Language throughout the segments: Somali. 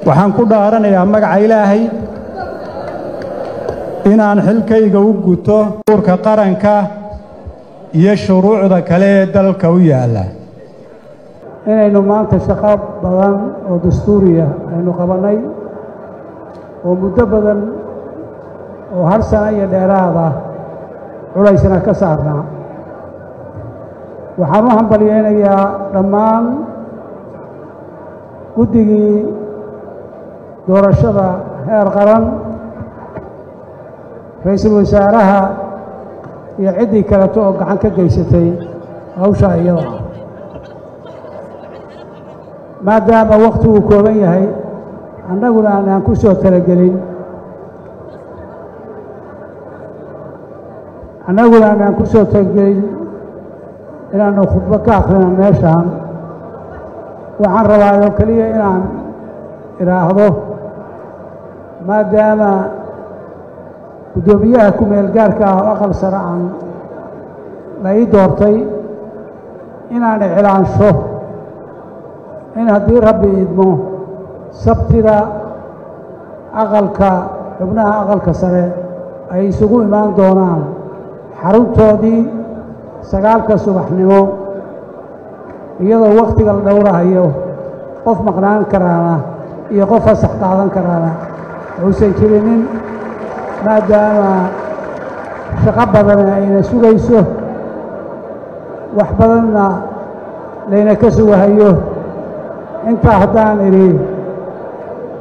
waxaan ku dhaaranayaa magaca Ilaahay inaan xilkayga u guto urka qaranka iyo shuruucda kale ee dalka u yaala inaynu maanta shaqo badan oo dastuuriya aynu qabanay oo muddo badan oo hal sano iyo dheeraad ah culaysna ka saarnaa waxaan u hambalyaynayaa dhammaan guddigii doorashada heer qaran ra'iisul wasaaraha iyo ciddii kaleto oo gacan ka geysatay hawsha iyada ah maadaama waqti uu kooban yahay annaguna aanaan ku soo talagelin inaannu khudbo ka akhrina meeshaan waxaan rabaa oo keliya inaan idhaahdo maadaama guddoomiyaha ku-meel gaarka ah oo aqal sare aan la ii doortay inaan iclaansho in haddii rabbi idmo sabtida xubnaha aqalka sare ay isugu imaan doonaan xaruntoodii 9 subaxnimo iyadoo wakhtiga la dhowrahayo qof maqnaan karaana iyo qof fasax qaadan karaana uusan jirinin maadaama shaqo badan ayna sugayso wax badanna layna ka sugahayo intaa haddaan idhi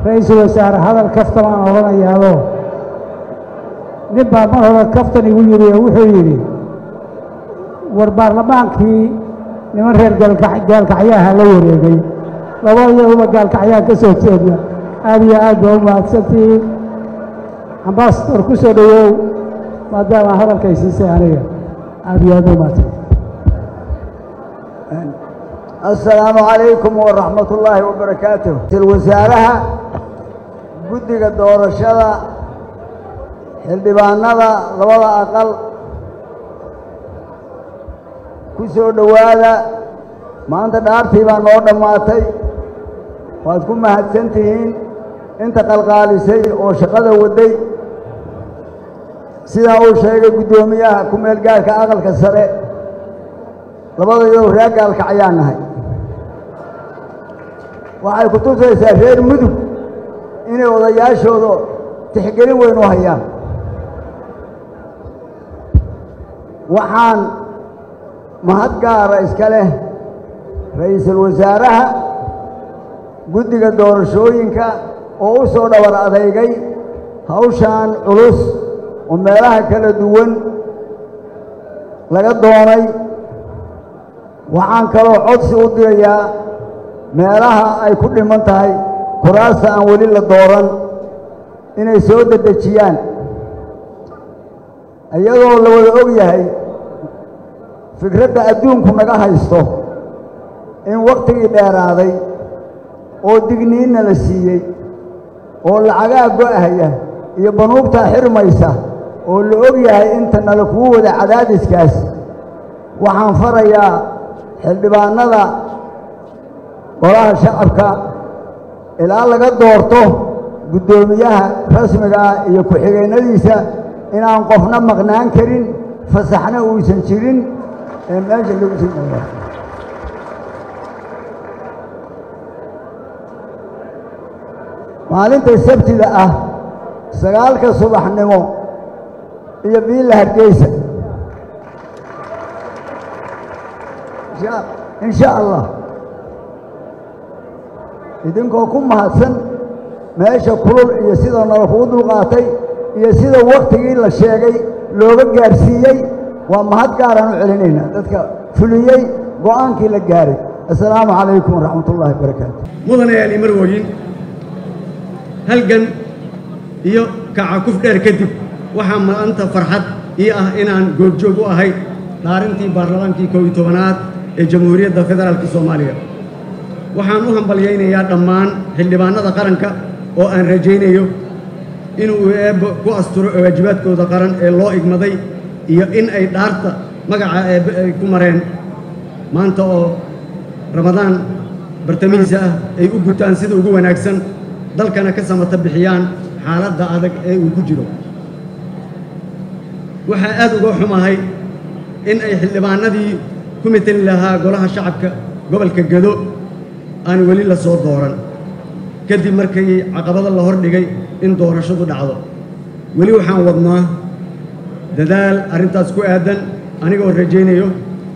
ra'iisul wasaare hadal kaftamaan odhanayaado nin baa mar hore kaftan igu yidhi oo wuxuu yidhi war baarlamaankii niman reer gaalkacyaha la wareegay labadoodaba gaalkacyaha ka soo jeedna aad iyo aad baa u mahadsantihiin ambasador ku soo dhowow maadaama hadalkay siisay aniga aad iyo aad u mahadsantihiin السلام عليكم ورحمة الله وبركاته الوزارة guddiga doorashada xildhibaanada labada aqal ku soo dhawaada maanta dhaartii baa noo dhammaatay waad ku mahadsantihiin inta qalqaalisay oo shaqada waday sidaa uu sheegay guddoomiyaha ku-meel gaarka aqalka sare labadayadoo reer gaalkacyaan nahay waxay ku tusaysaa reer mudug inay odayaashooda tixgelin weyn u hayaan waxaan mahad gaara iska leh ra'iisul wasaaraha guddiga doorashooyinka oo u soo dhawar adeygay hawshaan culus oo meelaha kala duwan laga doonay waxaan kaloo codsi u dirayaa meelaha ay ku dhiman tahay kuraasta aan weli la dooran inay soo dedejiyaan iyadoo la wada og yahay fikradda adduunku naga haysto in wakhtigii dheeraaday oo digniinna la siiyey oo lacagaa go'ahaya iyo banuubtaa xirmaysa oo la og yahay inta nala kugu wada cadaadiskaas waxaan farayaa xildhibaanada golaha shacabka ilaa laga doorto guddoomiyaha rasmiga ah iyo ku-xigeennadiisa inaan qofna maqnaan karin fasaxna uusan jirin ee meesha lagu sii dhawaa maalinta sabtida ah 9 subaxnimo iyo biilla hargeysa إن شاء الله idinkoo ku mahadsan meesha kulul iyo sida nala kugu dulqaatay iyo sida waqtigii la sheegay looga gaarsiiyey waa mahad gaaraan u celinaynaa dadka fuliyey go'aankii la gaaray assalaamu calaykum waraxmatullaahi wabarakaatu mudanayaal marwooyin halgan iyo kacakuf dheer kadib waxaa maanta farxad ii ah inaan goobjoog u ahay dhaarintii baarlamaankii 11aad ee jamhuuriyadda federaalka Soomaaliya waxaan u hambalyaynayaa dhammaan xildhibaanada qaranka oo aan rajaynayo inuu eebbo ku asturo waajibaadkooda qaran ee loo igmaday iyo in ay dhaarta magaca eebbe ay ku mareen maanta oo Ramadaan bartamihiisa ah ay u gutaan sida ugu wanaagsan dalkana ka samata bixiyaan xaaladda adag ee uu ku jiro. waxaa aad uga xumahay in ay xildhibaanadii ku meteli lahaa golaha shacabka gobolka Gedo aan weli la soo dooran kadib markii caqabado la hordhigay in doorashadu dhacdo. weli waxaan wadnaa dadaal arrintaas ku aadan anigoo rajaynayo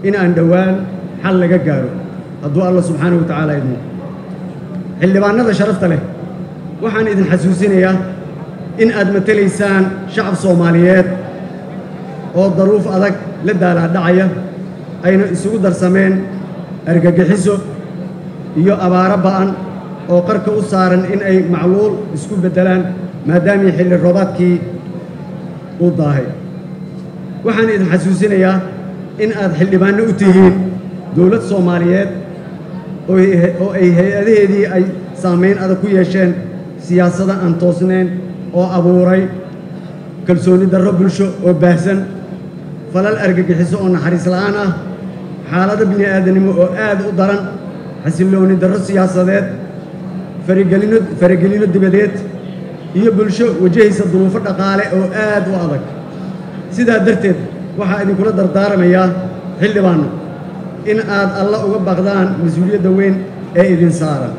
in aan dhowaan xal laga gaaro hadduu Allah subxaanahu wa tacaala idmo. xildhibaanada sharafta leh waxaan idin xasuusinayaa in aad matalaysaan shacab Soomaaliyeed oo daruuf adag la daalaadhacaya ayna isugu darsameen argagixiso iyo abaaro ba'an oo qarka u saaran in ay macluul isku beddelaan maadaamii xilli roobaadkii uu daahay. waxaan idin xasuusinayaa in aad xildhibaanno u tihiin dowlad Soomaaliyeed oo ay hay-adaheedii ay saamayn adag ku yeesheen siyaasada aan toosnayn oo abuuray kalsooni darro bulsho oo baahsan, falal argagixiso oo naxariis la'aan ah, xaalado bini'aadanimo oo aad u daran, xasillooni darro siyaasadeed, faragelino dibadeed iyo bulsho wajahaysa duruufo dhaqaale oo aad u adag. sidaa darteed waxaa idinkula dardaaramayaa xildhibaanno in aad alla uga baqdaan mas-uuliyadda weyn ee idin saaran,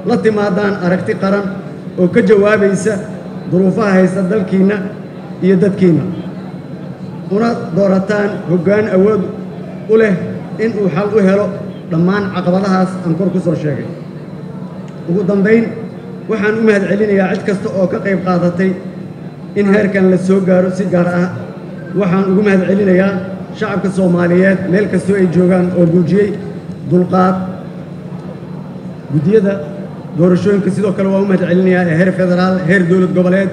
la timaadaan aragti qaran oo ka jawaabaysa duruufaha haysta dalkiinna iyo dadkiinna, una doorataan hoggaan awood u leh in uu xal u helo dhammaan caqabadahaas aan kor ku soo sheegay. ugu dambayn waxaan u mahadcelinayaa cid kasta oo ka qayb qaadatay in heerkan la soo gaaro. si gaar ah waxaan ugu mahadcelinayaa shacabka Soomaaliyeed meel kastoo ay joogaan oo muujiyey dulqaad. guddiyada doorashooyinka sidoo kale waa u mahadcelinayaa ee heer federaal, heer dowlad goboleed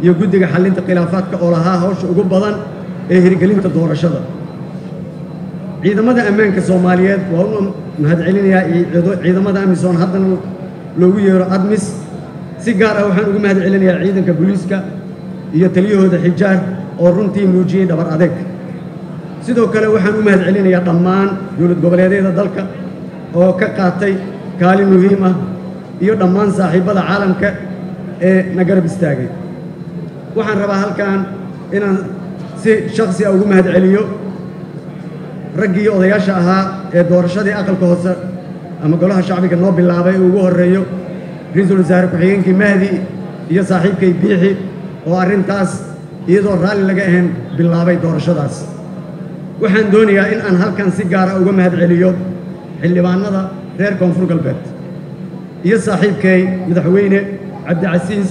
iyo guddiga xallinta khilaafaadka oo lahaa hawsha ugu badan ee hirgelinta doorashada. ciidamada ammaanka Soomaaliyeed waa u mahadcelinayaa ciidamada amisom haddana loogu yeero ADMIS. si gaar ah waxaan ugu mahadcelinayaa ciidanka booliiska iyo taliyahooda Xijaar oo runtii muujiyey dhabar adeeg. sidoo kale waxaan u mahadcelinayaa dhammaan dowlad goboleedyada dalka oo ka qaatay kaalin muhiim ah iyo dhammaan saaxiibada caalamka ee na garab istaagay. waxaan rabaa halkan inaan si shakhsi ah ugu mahadceliyo raggii odayaasha ahaa ee doorashadii aqalka hoose ama golaha shacbiga noo bilaabay ugu horreeyo ra'iisul wasaare ku-xigeenkii Mahdi iyo saaxiibkay Biixi oo arrintaas iyadoo raalli laga ahayn bilaabay doorashadaas. waxaan doonayaa in aan halkan si gaar ah uga mahadceliyo xildhibaanada reer Koonfur Galbeed iyo saaxiibkay madaxweyne Cabdicasiis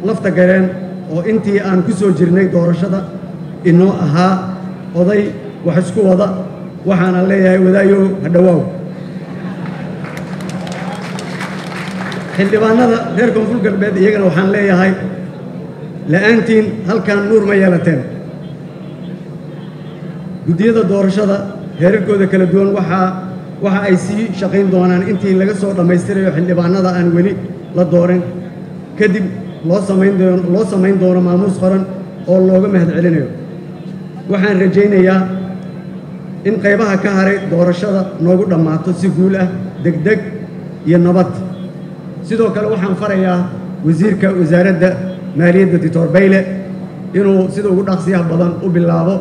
Laftagareen oo intii aan ku soo jirnay doorashada inoo ahaa oday wax isku wada. waxaana leeyahay wadaayo hadhawaaw. xildhibaanada reer Koonfur Galbeed iyagana waxaan leeyahay la'aantiin halkan nuur ma yeelateen. guddiyada doorashada heerarkooda kala duwan waxa ay sii shaqayn doonaan intii laga soo dhammaystirayo xildhibaanada aan weli la dooran. kadib loo samayn doono maamuus qoran oo looga mahadcelinayo. waxaan rajaynayaa in qaybaha ka haray doorashada noogu dhammaato si guul ah, degdeg iyo nabad. sidoo kale waxaan farayaa wasiirka wasaaradda maaliyadda Dr. Bayle inuu sida ugu dhaqsiyaha badan u bilaabo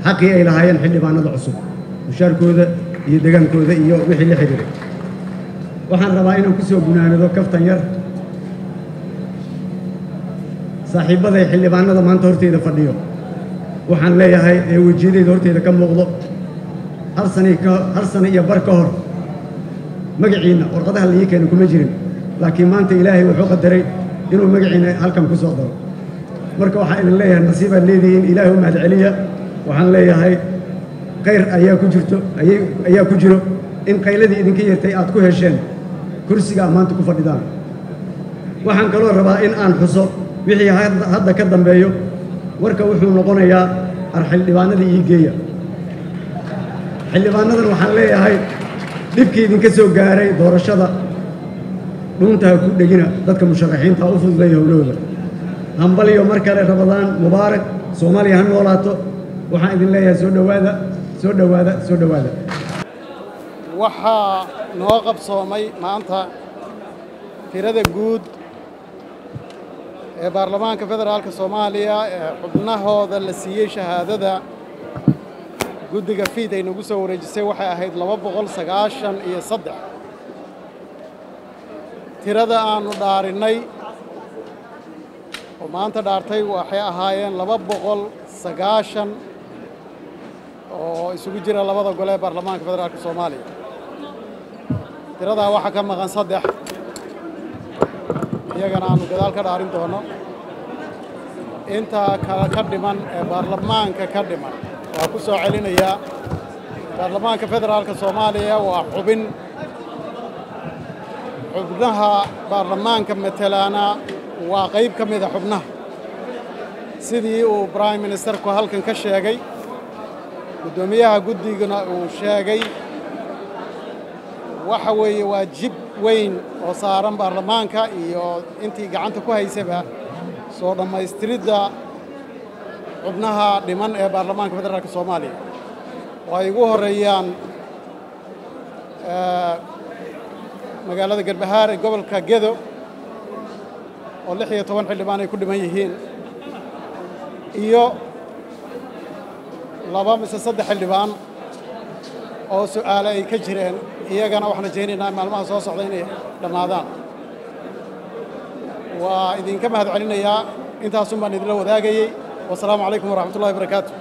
xaqii ay lahaayeen xildhibaanada cusub, mushaarkooda iyo degaankooda iyo wixii la xiriiray. waxaan rabaa inaan ku soo gunaanado kaftan yar. saaxiibaday xildhibaanada maanta horteyda fadhiyo waxaan leeyahay ee wejiyadeyda horteyda ka muuqdo hal sano iyo bar ka hor magaciina warqadaha la ii keenay kuma jirin, laakiin maanta ilaahay wuxuu qadaray inuu magaciina halkan ku soo daro. marka waxaan idin leeyahay nasiibaad leedihiin, ilaahay u mahadceliya. waxaan leeyahay khayr ayaa ku jiro in qayladii idinka yeertay aad ku hesheen kursiga maanta ku fadhidaan. waxaan kaloo rabaa in aan xuso wixii hadda ka dambeeyo warka wuxuu noqonayaa xildhibaanadii ii geeya. xildhibaanadan waxaan leeyahay dhibkii idinka soo gaaray doorashada dhuunta ha ku dhegina, dadka musharaxiinta u fududeeya howlahooda. hambaliyo mar kale Ramadaan mubaarak. Soomaaliya ha noolaato. waxaan idin leeyahay soo dhowaada, soo dhowaada, soo dhowaada. waxaa noo qabsoomay maanta tirada guud ee baarlamaanka federaalka Soomaaliya ee xubnahooda la siiyey shahaadada guddiga fiid ay nagu soo wareejisay waxay ahayd 293 tirada aanu dhaarinay oo maanta dhaartay waxay ahaayeen 290 oo isugu jira labada gole ee baarlamaanka federaalka Soomaaliya tiradaa waxaa ka maqan 3 iyagana aanu gadaal ka dhaarin doono inta ka dhiman ee baarlamaanka ka dhiman waa ku soo celinayaa baarlamaanka federaalka Soomaaliya waa xubnaha baarlamaanka matalaana waa qayb ka mid ah xubnaha sidii uu prime ministerku halkan ka sheegay gudoomiyaha guddigana uu sheegay waxa weeye waajib weyn oo saaran baarlamaanka iyo intii gacanta ku haysaba soo dhamaystiridda xubnaha dhiman ee baarlamaanka federaalka Soomaaliya oo ay ugu horeeyaan magaalada Galbahaar ee gobolka Gedo oo 16 xildhibaan ay ku dhiman yihiin iyo 2 mise 3 xildhibaan oo su'aalo ay ka jireen iyagana waxaan rajaynaynaa maalmaha soo socda inay dhammaadaan waa idinka mahad celinayaa intaas baan idinla wadaagayay wassalaamu calaykum waraxmatullaahi wabarakaatuh